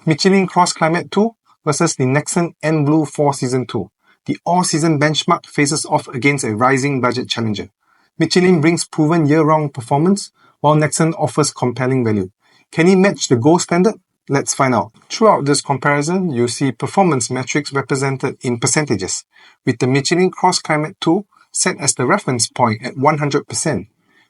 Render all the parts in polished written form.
Michelin CrossClimate 2 versus the Nexen N Blue 4Season 2. The all-season benchmark faces off against a rising budget challenger. Michelin brings proven year-round performance, while Nexen offers compelling value. Can it match the gold standard? Let's find out. Throughout this comparison, you see performance metrics represented in percentages, with the Michelin CrossClimate 2 set as the reference point at 100%.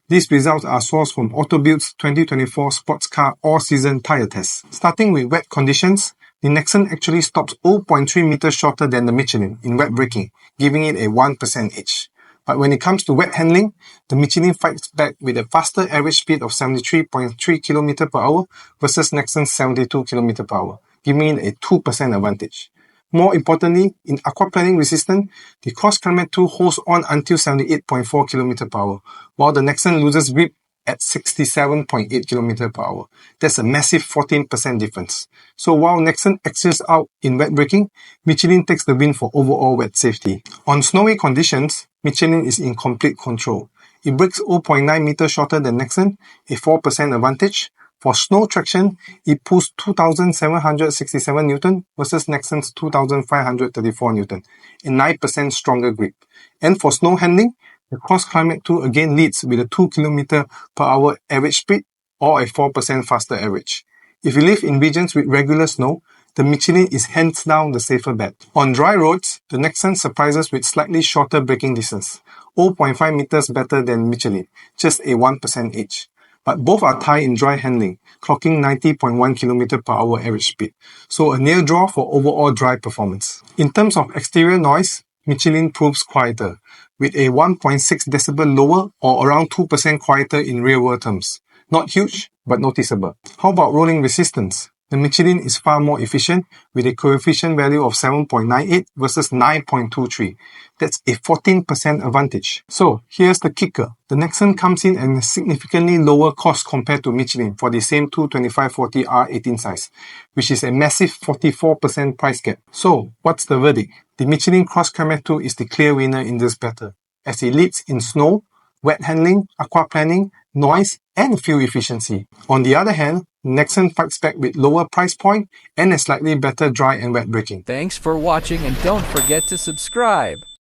These results are sourced from Autobuild's 2024 sports car all-season tyre test. Starting with wet conditions, the Nexen actually stops 0.3 meters shorter than the Michelin in wet braking, giving it a 1% edge. But when it comes to wet handling, the Michelin fights back with a faster average speed of 73.3 km per hour versus Nexen's 72 km per hour, giving it a 2% advantage. More importantly, in aquaplaning resistance, the CrossClimate 2 holds on until 78.4 km per hour, while the Nexen loses grip at 67.8 km per hour. That's a massive 14% difference. So while Nexen excels out in wet braking, Michelin takes the win for overall wet safety. On snowy conditions, Michelin is in complete control. It brakes 0.9 meters shorter than Nexen, a 4% advantage. For snow traction, it pulls 2,767 Newton versus Nexen's 2,534 Newton, a 9% stronger grip. And for snow handling, the CrossClimate 2 again leads with a 2 km per hour average speed or a 4% faster average. If you live in regions with regular snow, the Michelin is hands down the safer bet. On dry roads, the Nexen surprises with slightly shorter braking distance, 0.5 meters better than Michelin, just a 1% edge. But both are tied in dry handling, clocking 90.1 km per hour average speed, so a near draw for overall dry performance. In terms of exterior noise, Michelin proves quieter, with a 1.6 decibel lower or around 2% quieter in real-world terms. Not huge, but noticeable. How about rolling resistance? The Michelin is far more efficient, with a coefficient value of 7.98 versus 9.23. That's a 14% advantage. So, here's the kicker. The Nexen comes in at a significantly lower cost compared to Michelin for the same 225/40 R18 size, which is a massive 44% price gap. So, what's the verdict? The Michelin CrossClimate 2 is the clear winner in this battle, as it leads in snow, wet handling, aquaplaning, noise, and fuel efficiency. On the other hand, Nexen fights back with lower price point and a slightly better dry and wet braking. Thanks for watching, and don't forget to subscribe.